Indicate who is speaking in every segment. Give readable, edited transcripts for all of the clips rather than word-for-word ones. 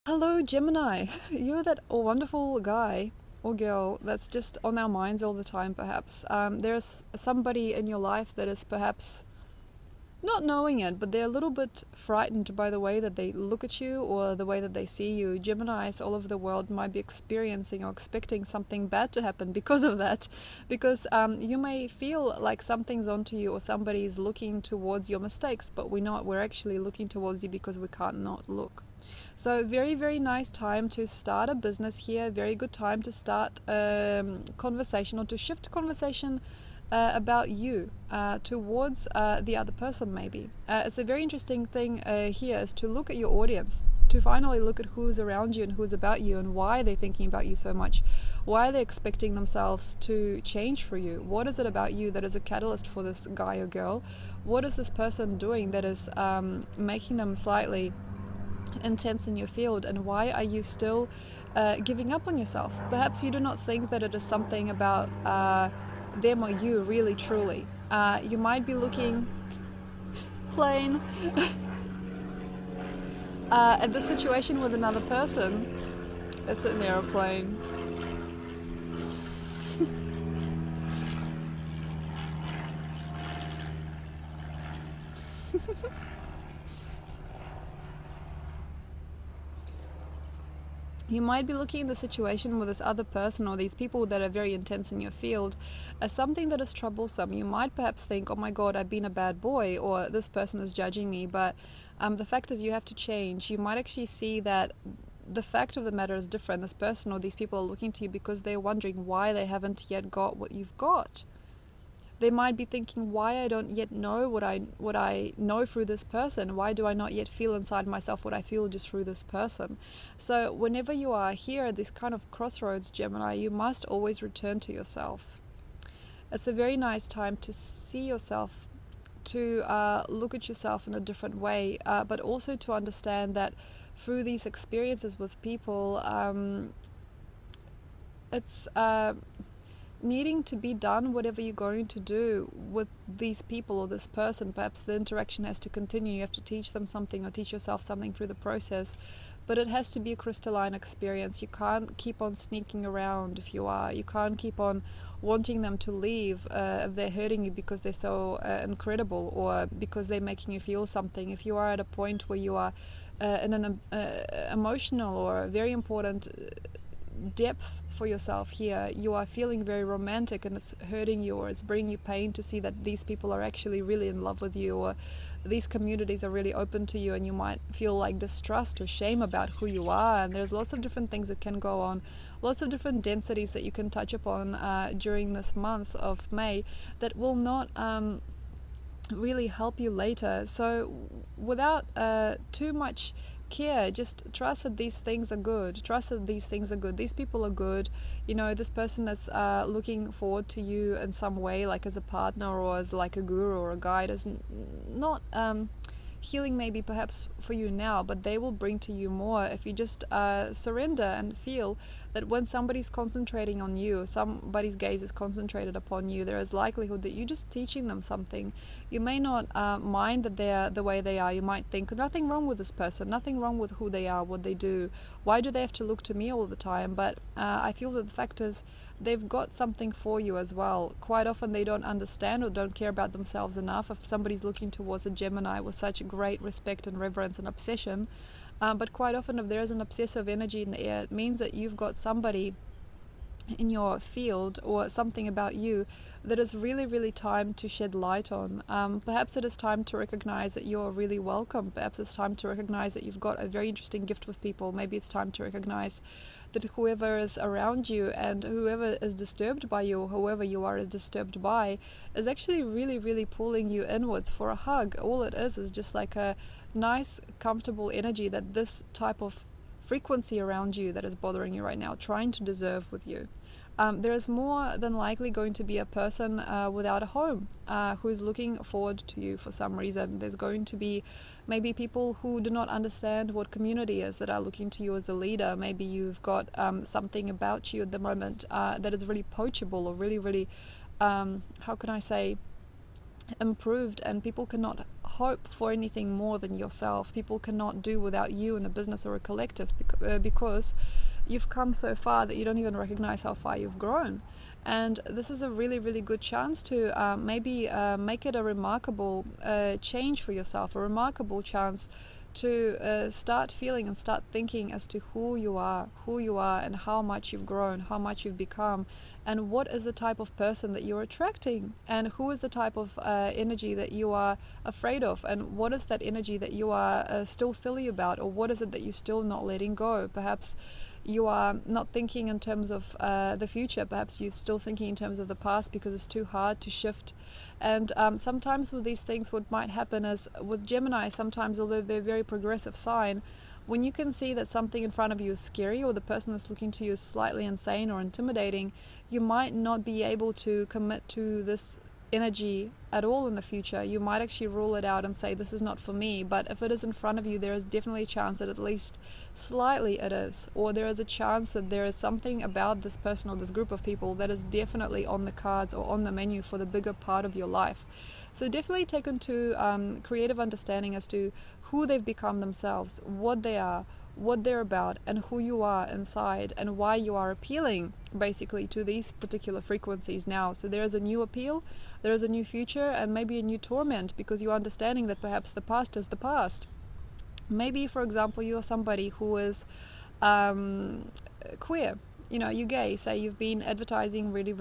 Speaker 1: Hello, Gemini. You're that wonderful guy or girl that's just on our minds all the time, perhaps. There's somebody in your life that is perhaps not knowing it, but they're a little bit frightened by the way that they look at you or the way that they see you. Geminis all over the world might be experiencing or expecting something bad to happen because of that. Because you may feel like something's onto you or somebody's looking towards your mistakes, but we're not. We're actually looking towards you because we can't not look. So very, very nice time to start a business here. Very good time to start conversation or to shift conversation about you towards the other person maybe. It's a very interesting thing here is to look at your audience, to finally look at who's around you and who's about you and why they're thinking about you so much, why they're expecting themselves to change for you. What is it about you that is a catalyst for this guy or girl? What is this person doing that is making them slightly intense in your field, and why are you still giving up on yourself? Perhaps you do not think that it is something about them or you really truly. You might be looking plain at the situation with another person. It's an aeroplane. You might be looking at the situation with this other person or these people that are very intense in your field as something that is troublesome. You might perhaps think, oh my God, I've been a bad boy, or this person is judging me. But the fact is you have to change. You might actually see that the fact of the matter is different. This person or these people are looking to you because they're wondering why they haven't yet got what you've got. They might be thinking, why I don't yet know what I know through this person. Why do I not yet feel inside myself what I feel just through this person? So whenever you are here at this kind of crossroads, Gemini, you must always return to yourself. It's a very nice time to see yourself, to look at yourself in a different way, but also to understand that through these experiences with people, it's needing to be done whatever you're going to do with these people or this person. Perhaps the interaction has to continue. You have to teach them something or teach yourself something through the process, but it has to be a crystalline experience. You can't keep on sneaking around if you are. You can't keep on wanting them to leave if they're hurting you because they're so incredible or because they're making you feel something. If you are at a point where you are in an emotional or very important depth for yourself here, you are feeling very romantic and it's hurting you or it's bringing you pain to see that these people are actually really in love with you, or these communities are really open to you, and you might feel like distrust or shame about who you are. And there's lots of different things that can go on, lots of different densities that you can touch upon during this month of May that will not really help you later. So without too much care, just trust that these things are good. Trust that these things are good. These people are good. You know, this person that's looking forward to you in some way, like as a partner or as like a guru or a guide, is not healing maybe perhaps for you now, but they will bring to you more if you just surrender and feel that when somebody's concentrating on you, somebody's gaze is concentrated upon you, there is likelihood that you're just teaching them something. You may not mind that they're the way they are. You might think, nothing wrong with this person, nothing wrong with who they are, what they do. Why do they have to look to me all the time? But I feel that the fact is they've got something for you as well. Quite often they don't understand or don't care about themselves enough. If somebody's looking towards a Gemini with such great respect and reverence and obsession, but quite often if there is an obsessive energy in the air, it means that you've got somebody in your field or something about you that is really, really time to shed light on. Perhaps it is time to recognize that you're really welcome. Perhaps it's time to recognize that you've got a very interesting gift with people. Maybe it's time to recognize that whoever is around you and whoever is disturbed by you, or whoever you are is disturbed by, is actually really, really pulling you inwards for a hug. All it is just like a nice, comfortable energy that this type of frequency around you that is bothering you right now, trying to deserve with you. There is more than likely going to be a person without a home who is looking forward to you for some reason. There's going to be maybe people who do not understand what community is that are looking to you as a leader. Maybe you've got something about you at the moment that is really poachable or really, really, how can I say, improved, and people cannot hope for anything more than yourself. People cannot do without you in a business or a collective, because you've come so far that you don't even recognize how far you've grown. And this is a really, really good chance to maybe make it a remarkable change for yourself, a remarkable chance to start feeling and start thinking as to who you are and how much you've grown, how much you've become, and what is the type of person that you're attracting, and who is the type of energy that you are afraid of, and what is that energy that you are still silly about, or what is it that you're still not letting go. Perhaps you are not thinking in terms of the future. Perhaps you're still thinking in terms of the past because it's too hard to shift. And sometimes with these things, what might happen is with Gemini, sometimes, although they're a very progressive sign, when you can see that something in front of you is scary, or the person that's looking to you is slightly insane or intimidating, you might not be able to commit to this energy at all in the future. You might actually rule it out and say, this is not for me. But if it is in front of you, there is definitely a chance that at least slightly it is, or there is a chance that there is something about this person or this group of people that is definitely on the cards or on the menu for the bigger part of your life. So definitely take into creative understanding as to who they've become themselves, what they are, what they're about, and who you are inside, and why you are appealing basically to these particular frequencies now. So there is a new appeal, there is a new future, and maybe a new torment, because you're understanding that perhaps the past is the past. Maybe, for example, you're somebody who is queer. You know, you're gay. Say you've been advertising really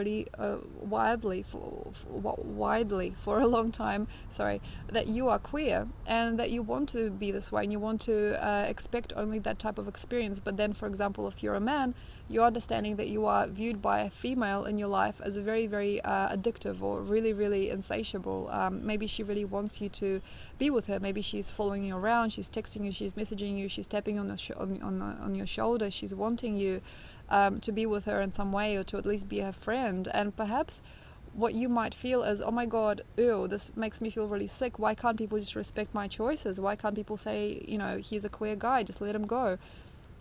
Speaker 1: widely for a long time, that you are queer and that you want to be this way, and you want to expect only that type of experience. But then, for example, if you're a man, you're understanding that you are viewed by a female in your life as a very addictive, or really insatiable. Maybe she really wants you to be with her. Maybe she's following you around, she's texting you, she's messaging you, she's tapping on your shoulder, she's wanting you to be with her in some way, or to at least be her friend. And perhaps what you might feel is, oh my god, ew, this makes me feel really sick. Why can't people just respect my choices? Why can't people say, you know, he's a queer guy, just let him go?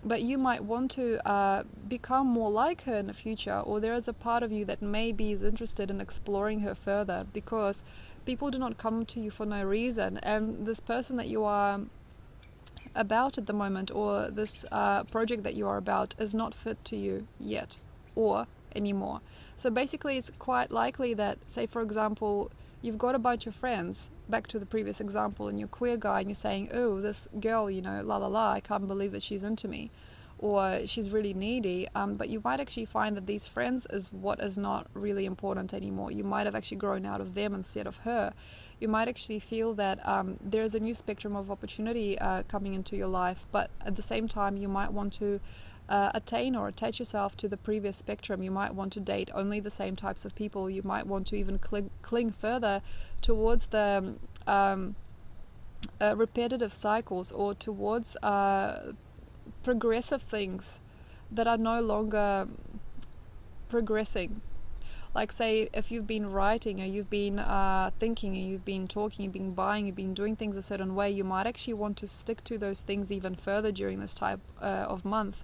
Speaker 1: But you might want to become more like her in the future, or there is a part of you that maybe is interested in exploring her further, because people do not come to you for no reason, and this person that you are about at the moment, or this project that you are about, is not fit to you yet or anymore. So basically it's quite likely that, say for example, you've got a bunch of friends, back to the previous example, and you're a queer guy and you're saying, oh, this girl, you know, I can't believe that she's into me, or she's really needy, but you might actually find that these friends is what is not really important anymore. You might have actually grown out of them instead of her. You might actually feel that there's a new spectrum of opportunity coming into your life, but at the same time you might want to attain or attach yourself to the previous spectrum. You might want to date only the same types of people. You might want to even cling further towards the repetitive cycles, or towards progressive things that are no longer progressing. Like, say, if you've been writing, or you've been thinking, or you've been talking, you've been buying, you've been doing things a certain way, you might actually want to stick to those things even further during this type of month,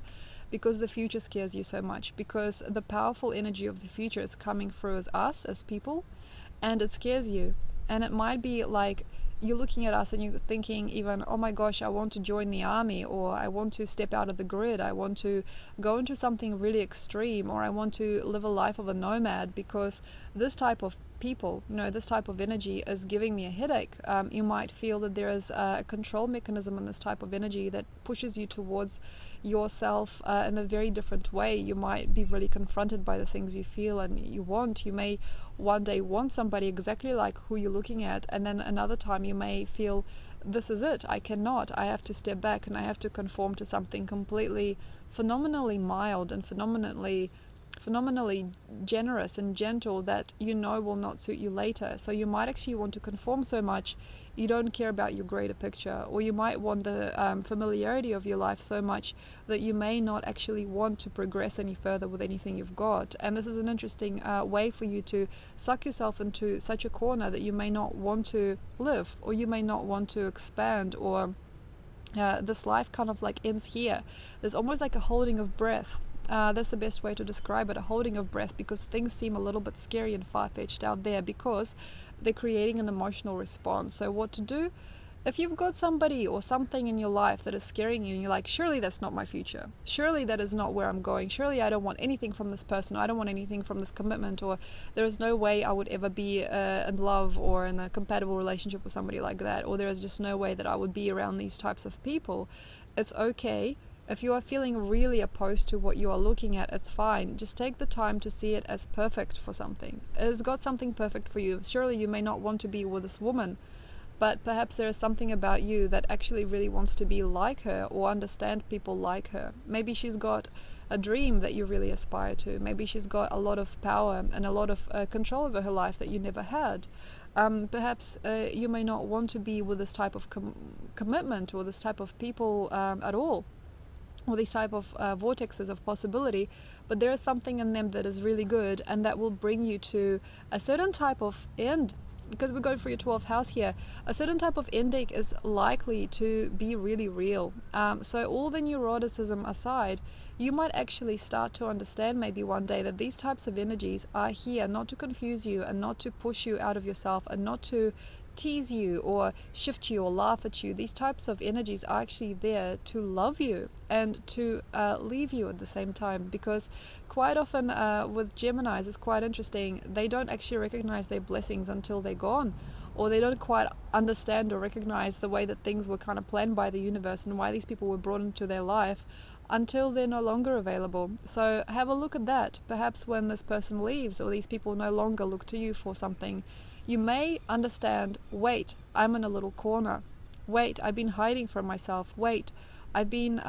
Speaker 1: because the future scares you so much, because the powerful energy of the future is coming through as us, as people, and it scares you. And it might be like you're looking at us and you're thinking even, oh my gosh, I want to join the army, or I want to step out of the grid, I want to go into something really extreme, or I want to live a life of a nomad, because this type of people, you know, this type of energy is giving me a headache. You might feel that there is a control mechanism in this type of energy that pushes you towards yourself in a very different way. You might be really confronted by the things you feel and you want. You may one day want somebody exactly like who you're looking at, and then another time you may feel, this is it, I cannot, I have to step back and I have to conform to something completely phenomenally mild and phenomenally generous and gentle that you know will not suit you later. So you might actually want to conform so much you don't care about your greater picture, or you might want the familiarity of your life so much that you may not actually want to progress any further with anything you've got. And this is an interesting way for you to suck yourself into such a corner that you may not want to live, or you may not want to expand, or this life kind of like ends here. There's almost like a holding of breath That's the best way to describe it, a holding of breath, because things seem a little bit scary and far-fetched out there because they're creating an emotional response. So what to do? If you've got somebody or something in your life that is scaring you and you're like, surely that's not my future, surely that is not where I'm going, surely I don't want anything from this person, I don't want anything from this commitment, or there is no way I would ever be in love or in a compatible relationship with somebody like that, or there is just no way that I would be around these types of people, it's okay. If you are feeling really opposed to what you are looking at, it's fine. Just take the time to see it as perfect for something. It has got something perfect for you. Surely you may not want to be with this woman, but perhaps there is something about you that actually really wants to be like her or understand people like her. Maybe she's got a dream that you really aspire to. Maybe she's got a lot of power and a lot of control over her life that you never had. Perhaps you may not want to be with this type of commitment or this type of people at all, or these type of vortexes of possibility, but there is something in them that is really good and that will bring you to a certain type of end. Because we're going for your 12th house here, a certain type of ending is likely to be really real. So all the neuroticism aside, you might actually start to understand maybe one day that these types of energies are here not to confuse you and not to push you out of yourself and not to tease you or shift you or laugh at you. These types of energies are actually there to love you and to leave you at the same time, because quite often with Geminis, it's quite interesting, they don't actually recognize their blessings until they're gone, or they don't quite understand or recognize the way that things were kind of planned by the universe and why these people were brought into their life until they're no longer available. So have a look at that. Perhaps when this person leaves or these people no longer look to you for something, you may understand, wait, I'm in a little corner. Wait, I've been hiding from myself. Wait, I've been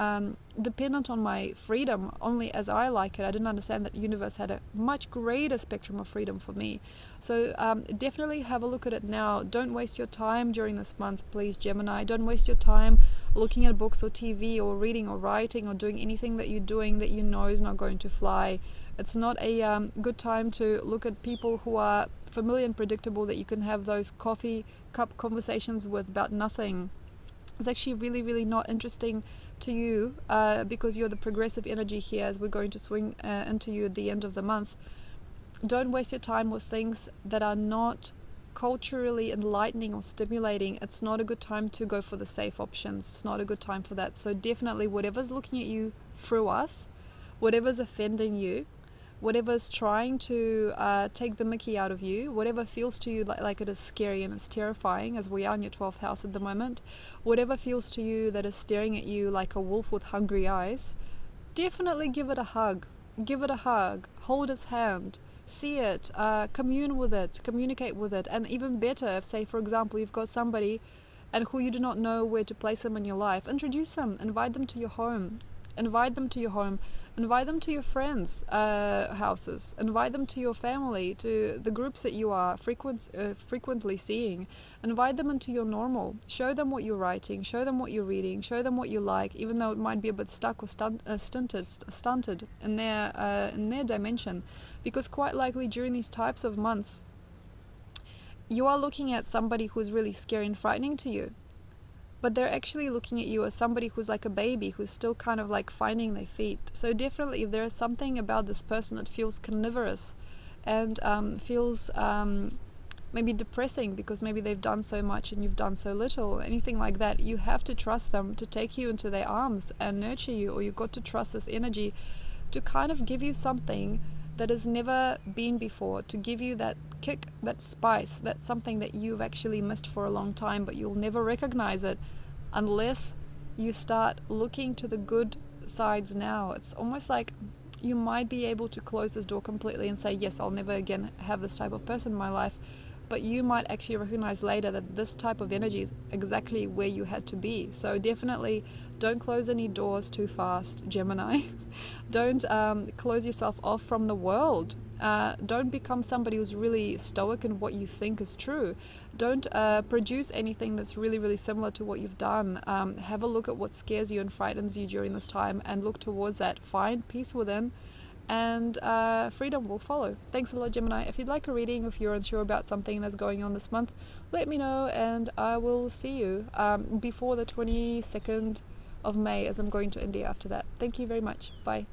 Speaker 1: dependent on my freedom only as I like it. I didn't understand that the universe had a much greater spectrum of freedom for me. So definitely have a look at it now. Don't waste your time during this month, please, Gemini. Don't waste your time looking at books or TV or reading or writing or doing anything that you're doing that you know is not going to fly. It's not a good time to look at people who are familiar and predictable that you can have those coffee cup conversations with about nothing. It's actually really, really not interesting to you because you're the progressive energy here as we're going to swing into you at the end of the month. Don't waste your time with things that are not culturally enlightening or stimulating. It's not a good time to go for the safe options. It's not a good time for that. So definitely whatever's looking at you through us, whatever's offending you, whatever's trying to take the mickey out of you, whatever feels to you like it is scary and it's terrifying, as we are in your 12th house at the moment, whatever feels to you that is staring at you like a wolf with hungry eyes, definitely give it a hug. Give it a hug. Hold its hand. See it. Commune with it. Communicate with it. And even better, if, say, for example, you've got somebody and who you do not know where to place them in your life, introduce them. Invite them to your home. Invite them to your home. Invite them to your friends' houses. Invite them to your family, to the groups that you are frequently seeing. Invite them into your normal. Show them what you're writing. Show them what you're reading. Show them what you like, even though it might be a bit stuck or stunted in their dimension. Because quite likely during these types of months, you are looking at somebody who's really scary and frightening to you. But they're actually looking at you as somebody who's like a baby, who's still kind of like finding their feet. So definitely if there is something about this person that feels carnivorous and feels maybe depressing because maybe they've done so much and you've done so little, or anything like that, you have to trust them to take you into their arms and nurture you, or you've got to trust this energy to kind of give you something that has never been before, to give you that kick, that spice, that's something that you've actually missed for a long time, but you'll never recognize it unless you start looking to the good sides now. It's almost like you might be able to close this door completely and say, yes, I'll never again have this type of person in my life, but you might actually recognize later that this type of energy is exactly where you had to be. So definitely don't close any doors too fast, Gemini. Don't close yourself off from the world. Don't become somebody who's really stoic in what you think is true. Don't produce anything that's really, really similar to what you've done. Have a look at what scares you and frightens you during this time and look towards that. Find peace within, and freedom will follow. Thanks a lot, Gemini. If you'd like a reading, if you're unsure about something that's going on this month, let me know, and I will see you before the 22nd of May, as I'm going to India after that. Thank you very much. Bye.